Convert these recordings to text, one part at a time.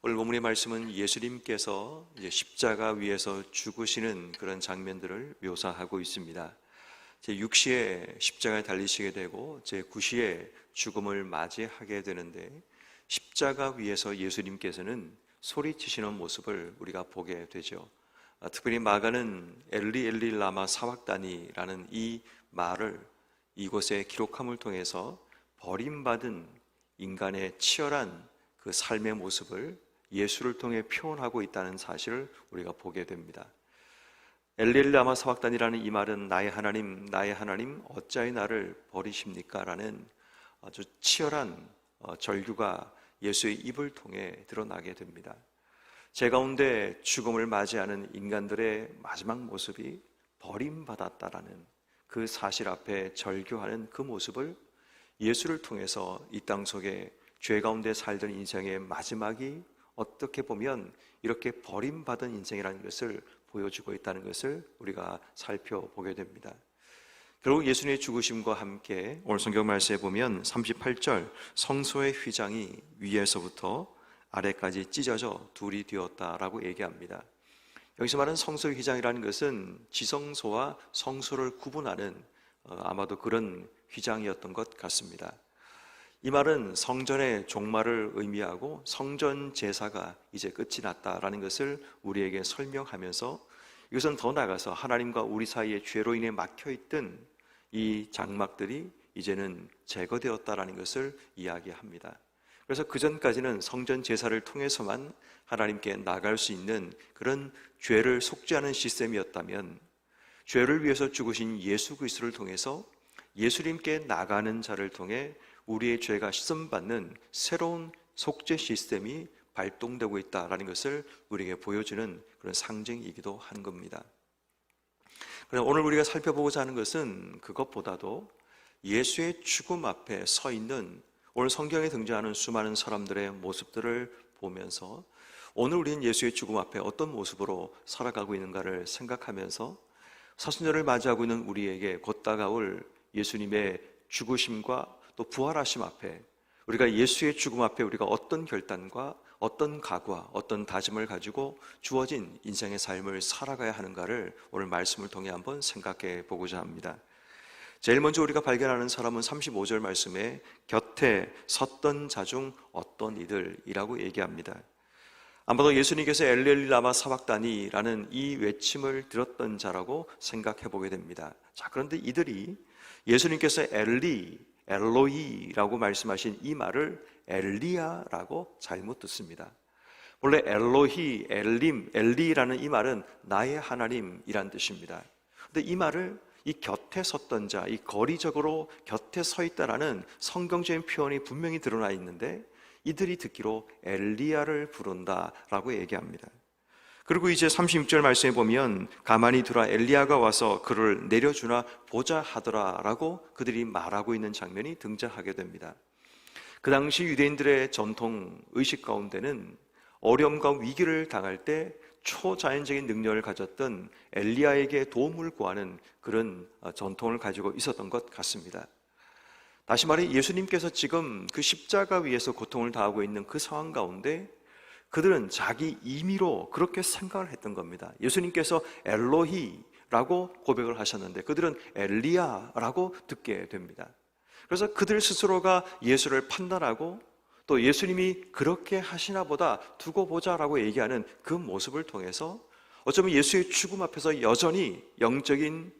오늘 본문의 말씀은 예수님께서 이제 십자가 위에서 죽으시는 그런 장면들을 묘사하고 있습니다. 제6시에 십자가에 달리시게 되고 제9시에 죽음을 맞이하게 되는데, 십자가 위에서 예수님께서는 소리치시는 모습을 우리가 보게 되죠. 특별히 마가는 엘리 엘리 라마 사박다니라는 이 말을 이곳에 기록함을 통해서 버림받은 인간의 치열한 그 삶의 모습을 예수를 통해 표현하고 있다는 사실을 우리가 보게 됩니다. 엘리 엘리 라마 사박다니라는 이 말은 나의 하나님 어찌하여 나를 버리십니까? 라는 아주 치열한 절규가 예수의 입을 통해 드러나게 됩니다. 제 가운데 죽음을 맞이하는 인간들의 마지막 모습이 버림받았다라는 그 사실 앞에 절규하는 그 모습을 예수를 통해서 이 땅 속에 죄 가운데 살던 인생의 마지막이 어떻게 보면 이렇게 버림받은 인생이라는 것을 보여주고 있다는 것을 우리가 살펴보게 됩니다. 결국 예수님의 죽으심과 함께 오늘 성경 말씀에 보면 38절, 성소의 휘장이 위에서부터 아래까지 찢어져 둘이 되었다라고 얘기합니다. 여기서 말하는 성소의 휘장이라는 것은 지성소와 성소를 구분하는 아마도 그런 휘장이었던 것 같습니다. 이 말은 성전의 종말을 의미하고 성전 제사가 이제 끝이 났다라는 것을 우리에게 설명하면서, 이것은 더 나아가서 하나님과 우리 사이에 죄로 인해 막혀있던 이 장막들이 이제는 제거되었다라는 것을 이야기합니다. 그래서 그전까지는 성전 제사를 통해서만 하나님께 나갈 수 있는 그런 죄를 속죄하는 시스템이었다면, 죄를 위해서 죽으신 예수 그리스도를 통해서 예수님께 나가는 자를 통해 우리의 죄가 씻음받는 새로운 속죄 시스템이 발동되고 있다는 것을 우리에게 보여주는 그런 상징이기도 한 겁니다. 그러나 오늘 우리가 살펴보고자 하는 것은 그것보다도 예수의 죽음 앞에 서 있는 오늘 성경에 등장하는 수많은 사람들의 모습들을 보면서 오늘 우리는 예수의 죽음 앞에 어떤 모습으로 살아가고 있는가를 생각하면서 사순절을 맞이하고 있는 우리에게 곧 다가올 예수님의 죽으심과 또 부활하심 앞에 우리가 예수의 죽음 앞에 우리가 어떤 결단과 어떤 각오와 어떤 다짐을 가지고 주어진 인생의 삶을 살아가야 하는가를 오늘 말씀을 통해 한번 생각해 보고자 합니다. 제일 먼저 우리가 발견하는 사람은 35절 말씀에 곁에 섰던 자 중 어떤 이들이라고 얘기합니다. 아마도 예수님께서 엘리 엘리 라마 사박다니라는 이 외침을 들었던 자라고 생각해 보게 됩니다. 자, 그런데 이들이 예수님께서 엘로이라고 말씀하신 이 말을 엘리야라고 잘못 듣습니다. 원래 엘로히, 엘림, 엘리라는 이 말은 나의 하나님이란 뜻입니다. 그런데 이 말을 이 곁에 섰던 자, 이 거리적으로 곁에 서 있다라는 성경적인 표현이 분명히 드러나 있는데 이들이 듣기로 엘리야를 부른다라고 얘기합니다. 그리고 이제 36절 말씀에 보면 가만히 두라 엘리야가 와서 그를 내려주나 보자 하더라라고 그들이 말하고 있는 장면이 등장하게 됩니다. 그 당시 유대인들의 전통 의식 가운데는 어려움과 위기를 당할 때 초자연적인 능력을 가졌던 엘리야에게 도움을 구하는 그런 전통을 가지고 있었던 것 같습니다. 다시 말해 예수님께서 지금 그 십자가 위에서 고통을 당하고 있는 그 상황 가운데 그들은 자기 임의로 그렇게 생각을 했던 겁니다. 예수님께서 엘로히라고 고백을 하셨는데 그들은 엘리야라고 듣게 됩니다. 그래서 그들 스스로가 예수를 판단하고 또 예수님이 그렇게 하시나 보다 두고 보자라고 얘기하는 그 모습을 통해서 어쩌면 예수의 죽음 앞에서 여전히 영적인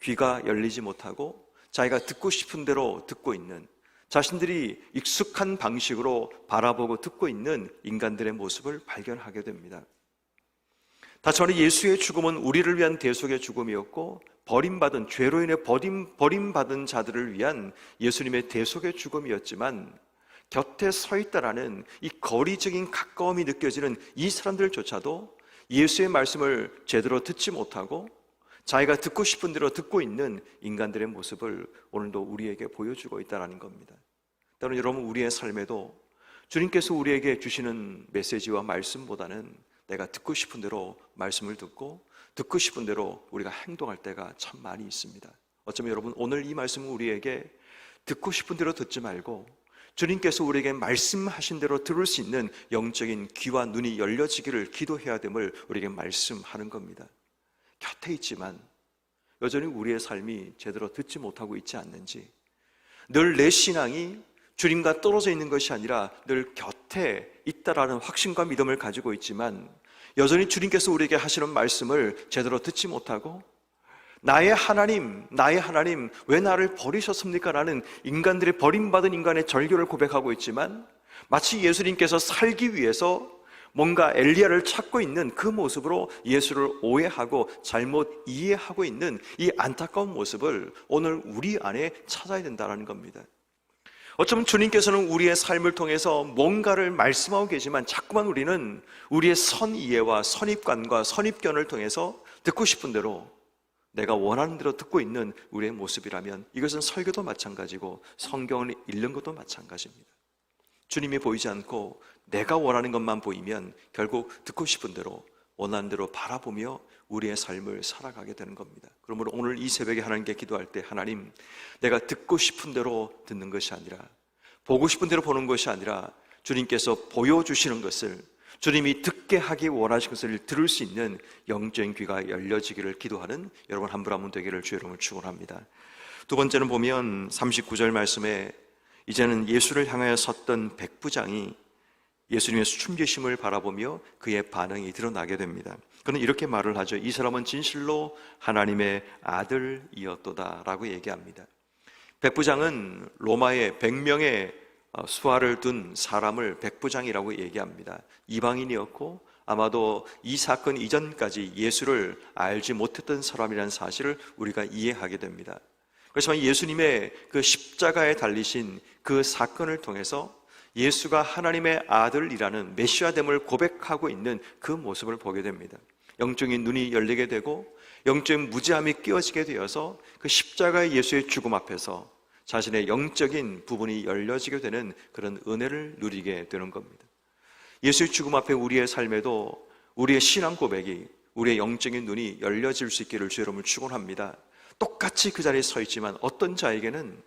귀가 열리지 못하고 자기가 듣고 싶은 대로 듣고 있는, 자신들이 익숙한 방식으로 바라보고 듣고 있는 인간들의 모습을 발견하게 됩니다. 다시 말해 예수의 죽음은 우리를 위한 대속의 죽음이었고 버림받은, 죄로 인해 버림받은 자들을 위한 예수님의 대속의 죽음이었지만 곁에 서 있다라는 이 거리적인 가까움이 느껴지는 이 사람들조차도 예수의 말씀을 제대로 듣지 못하고 자기가 듣고 싶은 대로 듣고 있는 인간들의 모습을 오늘도 우리에게 보여주고 있다는 겁니다. 때로는 여러분 우리의 삶에도 주님께서 우리에게 주시는 메시지와 말씀보다는 내가 듣고 싶은 대로 말씀을 듣고 듣고 싶은 대로 우리가 행동할 때가 참 많이 있습니다. 어쩌면 여러분 오늘 이 말씀은 우리에게 듣고 싶은 대로 듣지 말고 주님께서 우리에게 말씀하신 대로 들을 수 있는 영적인 귀와 눈이 열려지기를 기도해야 됨을 우리에게 말씀하는 겁니다. 곁에 있지만 여전히 우리의 삶이 제대로 듣지 못하고 있지 않는지, 늘 내 신앙이 주님과 떨어져 있는 것이 아니라 늘 곁에 있다라는 확신과 믿음을 가지고 있지만 여전히 주님께서 우리에게 하시는 말씀을 제대로 듣지 못하고 나의 하나님 왜 나를 버리셨습니까? 라는 인간들의 버림받은 인간의 절규를 고백하고 있지만 마치 예수님께서 살기 위해서 뭔가 엘리야를 찾고 있는 그 모습으로 예수를 오해하고 잘못 이해하고 있는 이 안타까운 모습을 오늘 우리 안에 찾아야 된다는 겁니다. 어쩌면 주님께서는 우리의 삶을 통해서 뭔가를 말씀하고 계시지만 자꾸만 우리는 우리의 선이해와 선입관과 선입견을 통해서 듣고 싶은 대로, 내가 원하는 대로 듣고 있는 우리의 모습이라면 이것은 설교도 마찬가지고 성경을 읽는 것도 마찬가지입니다. 주님이 보이지 않고 내가 원하는 것만 보이면 결국 듣고 싶은 대로, 원하는 대로 바라보며 우리의 삶을 살아가게 되는 겁니다. 그러므로 오늘 이 새벽에 하나님께 기도할 때, 하나님, 내가 듣고 싶은 대로 듣는 것이 아니라, 보고 싶은 대로 보는 것이 아니라 주님께서 보여주시는 것을, 주님이 듣게 하기 원하시는 것을 들을 수 있는 영적인 귀가 열려지기를 기도하는 여러분 한 분 한 분 되기를 주의 이름으로 축원합니다. 두 번째는 보면 39절 말씀에 이제는 예수를 향하여 섰던 백부장이 예수님의 숨기심을 바라보며 그의 반응이 드러나게 됩니다. 그는 이렇게 말을 하죠. 이 사람은 진실로 하나님의 아들이었도다 라고 얘기합니다. 백부장은 로마의 100명의 수하를 둔 사람을 백부장이라고 얘기합니다. 이방인이었고 아마도 이 사건 이전까지 예수를 알지 못했던 사람이라는 사실을 우리가 이해하게 됩니다. 그렇지만 예수님의 그 십자가에 달리신 그 사건을 통해서 예수가 하나님의 아들이라는 메시아됨을 고백하고 있는 그 모습을 보게 됩니다. 영적인 눈이 열리게 되고 영적인 무지함이 끼어지게 되어서 그 십자가의 예수의 죽음 앞에서 자신의 영적인 부분이 열려지게 되는 그런 은혜를 누리게 되는 겁니다. 예수의 죽음 앞에 우리의 삶에도 우리의 신앙 고백이, 우리의 영적인 눈이 열려질 수 있기를 주의 이름으로 축원합니다. 똑같이 그 자리에 서 있지만 어떤 자에게는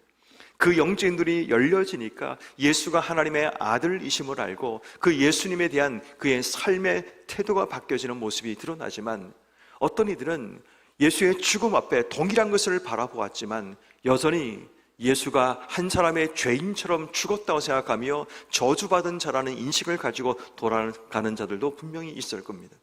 그 영적인 눈이 열려지니까 예수가 하나님의 아들이심을 알고 그 예수님에 대한 그의 삶의 태도가 바뀌어지는 모습이 드러나지만, 어떤 이들은 예수의 죽음 앞에 동일한 것을 바라보았지만 여전히 예수가 한 사람의 죄인처럼 죽었다고 생각하며 저주받은 자라는 인식을 가지고 돌아가는 자들도 분명히 있을 겁니다.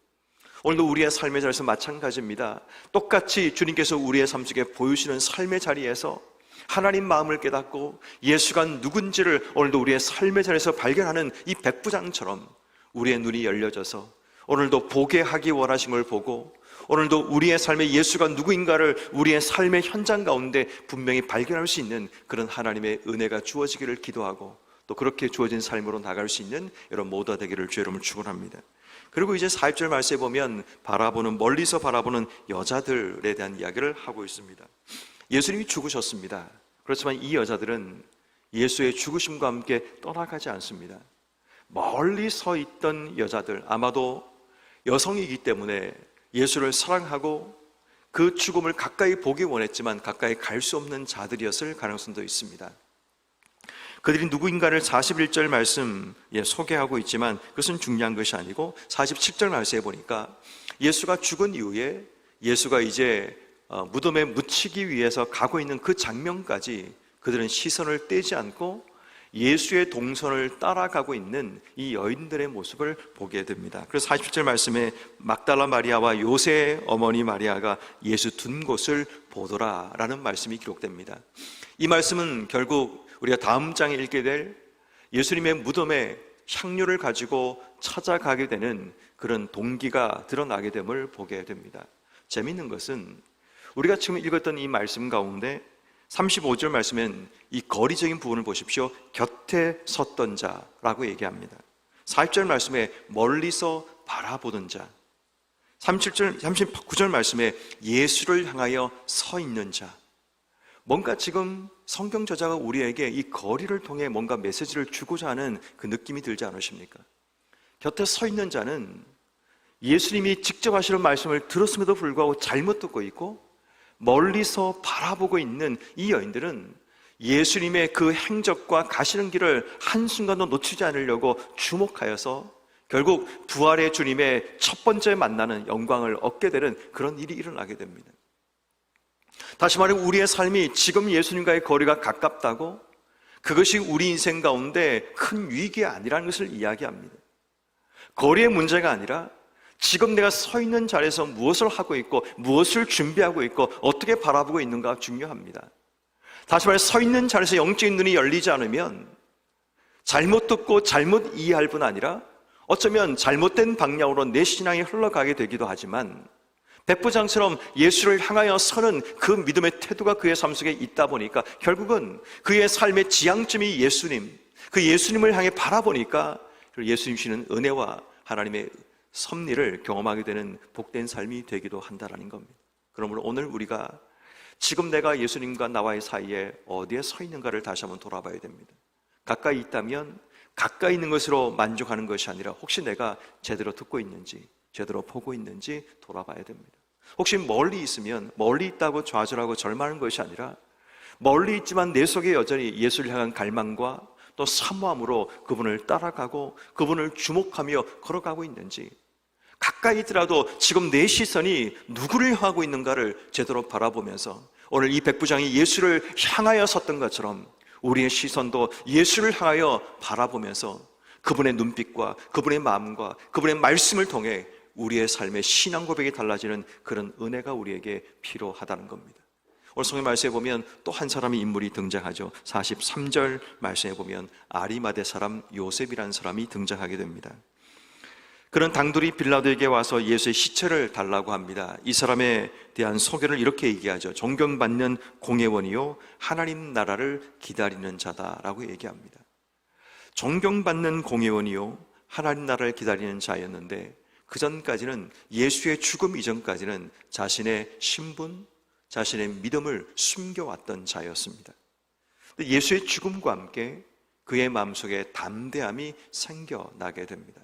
오늘도 우리의 삶의 자리에서 마찬가지입니다. 똑같이 주님께서 우리의 삶 속에 보여주시는 삶의 자리에서 하나님 마음을 깨닫고 예수가 누군지를 오늘도 우리의 삶의 자리에서 발견하는 이 백부장처럼 우리의 눈이 열려져서 오늘도 보게 하기 원하신 걸 보고, 오늘도 우리의 삶에 예수가 누구인가를 우리의 삶의 현장 가운데 분명히 발견할 수 있는 그런 하나님의 은혜가 주어지기를 기도하고, 또 그렇게 주어진 삶으로 나갈 수 있는 여러분 모두가 되기를 주의 이름으로 축원합니다. 그리고 이제 40절 말씀에 보면 멀리서 바라보는 여자들에 대한 이야기를 하고 있습니다. 예수님이 죽으셨습니다. 그렇지만 이 여자들은 예수의 죽으심과 함께 떠나가지 않습니다. 멀리 서 있던 여자들, 아마도 여성이기 때문에 예수를 사랑하고 그 죽음을 가까이 보기 원했지만 가까이 갈 수 없는 자들이었을 가능성도 있습니다. 그들이 누구인가를 41절 말씀 소개하고 있지만 그것은 중요한 것이 아니고 47절 말씀에 보니까 예수가 죽은 이후에 예수가 이제 무덤에 묻히기 위해서 가고 있는 그 장면까지 그들은 시선을 떼지 않고 예수의 동선을 따라가고 있는 이 여인들의 모습을 보게 됩니다. 그래서 47절 말씀에 막달라 마리아와 요새의 어머니 마리아가 예수 둔 곳을 보더라 라는 말씀이 기록됩니다. 이 말씀은 결국 우리가 다음 장에 읽게 될 예수님의 무덤에 향료를 가지고 찾아가게 되는 그런 동기가 드러나게 됨을 보게 됩니다. 재미있는 것은 우리가 지금 읽었던 이 말씀 가운데 35절 말씀엔 이 거리적인 부분을 보십시오. 곁에 섰던 자라고 얘기합니다. 40절 말씀에 멀리서 바라보던 자, 39절 말씀에 예수를 향하여 서 있는 자. 뭔가 지금 성경 저자가 우리에게 이 거리를 통해 뭔가 메시지를 주고자 하는 그 느낌이 들지 않으십니까? 곁에 서 있는 자는 예수님이 직접 하시는 말씀을 들었음에도 불구하고 잘못 듣고 있고 멀리서 바라보고 있는 이 여인들은 예수님의 그 행적과 가시는 길을 한순간도 놓치지 않으려고 주목하여서 결국 부활의 주님의 첫 번째 만나는 영광을 얻게 되는 그런 일이 일어나게 됩니다. 다시 말해 우리의 삶이 지금 예수님과의 거리가 가깝다고 그것이 우리 인생 가운데 큰 위기가 아니라는 것을 이야기합니다. 거리의 문제가 아니라 지금 내가 서 있는 자리에서 무엇을 하고 있고 무엇을 준비하고 있고 어떻게 바라보고 있는가가 중요합니다. 다시 말해 서 있는 자리에서 영적인 눈이 열리지 않으면 잘못 듣고 잘못 이해할 뿐 아니라 어쩌면 잘못된 방향으로 내 신앙이 흘러가게 되기도 하지만 백부장처럼 예수를 향하여 서는 그 믿음의 태도가 그의 삶 속에 있다 보니까 결국은 그의 삶의 지향점이 예수님, 그 예수님을 향해 바라보니까 예수님 주시는 은혜와 하나님의 섭리를 경험하게 되는 복된 삶이 되기도 한다는 겁니다. 그러므로 오늘 우리가 지금 내가 예수님과 나와의 사이에 어디에 서 있는가를 다시 한번 돌아봐야 됩니다. 가까이 있다면 가까이 있는 것으로 만족하는 것이 아니라 혹시 내가 제대로 듣고 있는지 제대로 보고 있는지 돌아봐야 됩니다. 혹시 멀리 있으면 멀리 있다고 좌절하고 절망하는 것이 아니라 멀리 있지만 내 속에 여전히 예수를 향한 갈망과 또 사모함으로 그분을 따라가고 그분을 주목하며 걸어가고 있는지, 가까이 있더라도 지금 내 시선이 누구를 향하고 있는가를 제대로 바라보면서 오늘 이 백부장이 예수를 향하여 섰던 것처럼 우리의 시선도 예수를 향하여 바라보면서 그분의 눈빛과 그분의 마음과 그분의 말씀을 통해 우리의 삶의 신앙 고백이 달라지는 그런 은혜가 우리에게 필요하다는 겁니다. 오늘 성경 말씀에 보면 또 한 사람의 인물이 등장하죠. 43절 말씀에 보면 아리마대 사람 요셉이라는 사람이 등장하게 됩니다. 그런 당돌이 빌라도에게 와서 예수의 시체를 달라고 합니다. 이 사람에 대한 소개를 이렇게 얘기하죠. 존경받는 공회원이요 하나님 나라를 기다리는 자다라고 얘기합니다. 존경받는 공회원이요 하나님 나라를 기다리는 자였는데 그 전까지는, 예수의 죽음 이전까지는 자신의 신분, 자신의 믿음을 숨겨왔던 자였습니다. 예수의 죽음과 함께 그의 마음속에 담대함이 생겨나게 됩니다.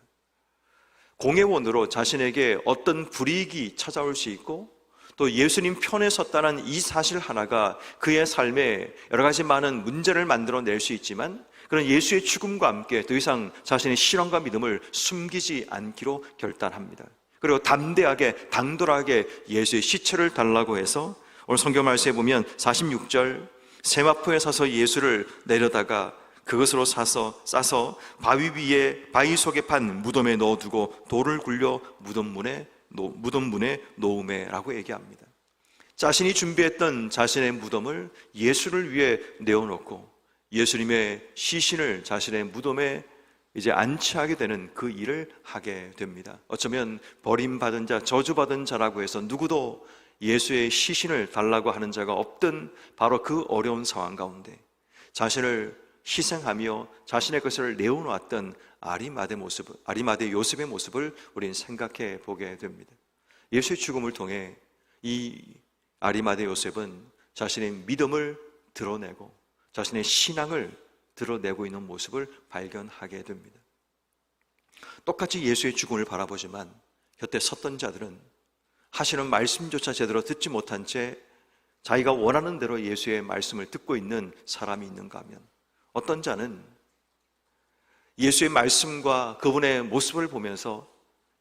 공회원으로 자신에게 어떤 불이익이 찾아올 수 있고 또 예수님 편에 섰다는 이 사실 하나가 그의 삶에 여러 가지 많은 문제를 만들어낼 수 있지만 그런 예수의 죽음과 함께 더 이상 자신의 신앙과 믿음을 숨기지 않기로 결단합니다. 그리고 담대하게 당돌하게 예수의 시체를 달라고 해서 오늘 성경 말씀에 보면 46절 세마포에 사서 예수를 내려다가 그것으로 싸서 바위 속에 판 무덤에 넣어두고 돌을 굴려 무덤 문에 놓으매라고 얘기합니다. 자신이 준비했던 자신의 무덤을 예수를 위해 내어놓고 예수님의 시신을 자신의 무덤에 이제 안치하게 되는 그 일을 하게 됩니다. 어쩌면 버림받은 자, 저주받은 자라고 해서 누구도 예수의 시신을 달라고 하는 자가 없던 바로 그 어려운 상황 가운데 자신을 희생하며 자신의 것을 내어놓았던 아리마대 요셉의 모습을 우리는 생각해 보게 됩니다. 예수의 죽음을 통해 이 아리마대 요셉은 자신의 믿음을 드러내고 자신의 신앙을 드러내고 있는 모습을 발견하게 됩니다. 똑같이 예수의 죽음을 바라보지만 곁에 섰던 자들은 하시는 말씀조차 제대로 듣지 못한 채 자기가 원하는 대로 예수의 말씀을 듣고 있는 사람이 있는가 하면, 어떤 자는 예수의 말씀과 그분의 모습을 보면서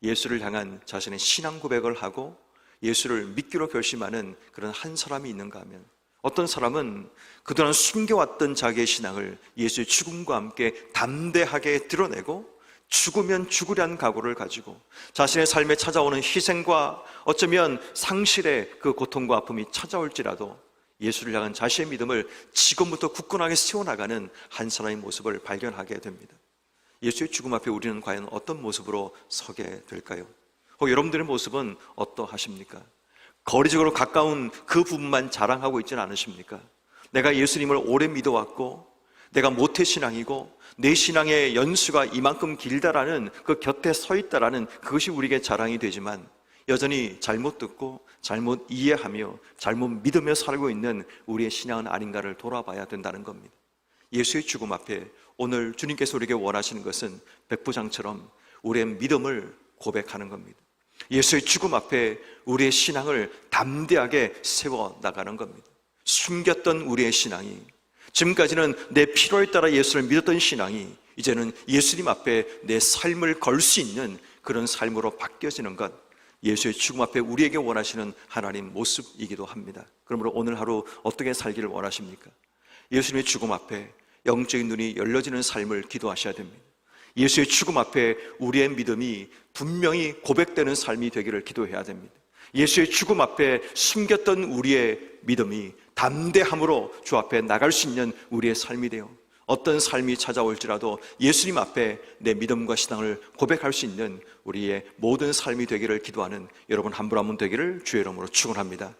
예수를 향한 자신의 신앙 고백을 하고 예수를 믿기로 결심하는 그런 한 사람이 있는가 하면, 어떤 사람은 그동안 숨겨왔던 자기의 신앙을 예수의 죽음과 함께 담대하게 드러내고 죽으면 죽으려는 각오를 가지고 자신의 삶에 찾아오는 희생과 어쩌면 상실의 그 고통과 아픔이 찾아올지라도 예수를 향한 자신의 믿음을 지금부터 굳건하게 세워나가는 한 사람의 모습을 발견하게 됩니다. 예수의 죽음 앞에 우리는 과연 어떤 모습으로 서게 될까요? 혹 여러분들의 모습은 어떠하십니까? 거리적으로 가까운 그 부분만 자랑하고 있지는 않으십니까? 내가 예수님을 오래 믿어왔고 내가 모태신앙이고 내 신앙의 연수가 이만큼 길다라는, 그 곁에 서 있다라는 그것이 우리에게 자랑이 되지만 여전히 잘못 듣고 잘못 이해하며 잘못 믿으며 살고 있는 우리의 신앙은 아닌가를 돌아봐야 된다는 겁니다. 예수의 죽음 앞에 오늘 주님께서 우리에게 원하시는 것은 백부장처럼 우리의 믿음을 고백하는 겁니다. 예수의 죽음 앞에 우리의 신앙을 담대하게 세워나가는 겁니다. 숨겼던 우리의 신앙이 지금까지는 내 필요에 따라 예수를 믿었던 신앙이 이제는 예수님 앞에 내 삶을 걸 수 있는 그런 삶으로 바뀌어지는 것, 예수의 죽음 앞에 우리에게 원하시는 하나님 모습이기도 합니다. 그러므로 오늘 하루 어떻게 살기를 원하십니까? 예수님의 죽음 앞에 영적인 눈이 열려지는 삶을 기도하셔야 됩니다. 예수의 죽음 앞에 우리의 믿음이 분명히 고백되는 삶이 되기를 기도해야 됩니다. 예수의 죽음 앞에 숨겼던 우리의 믿음이 담대함으로 주 앞에 나갈 수 있는 우리의 삶이 되어 어떤 삶이 찾아올지라도 예수님 앞에 내 믿음과 신앙을 고백할 수 있는 우리의 모든 삶이 되기를 기도하는 여러분 한 분 한 분 되기를 주의 이름으로 축원합니다.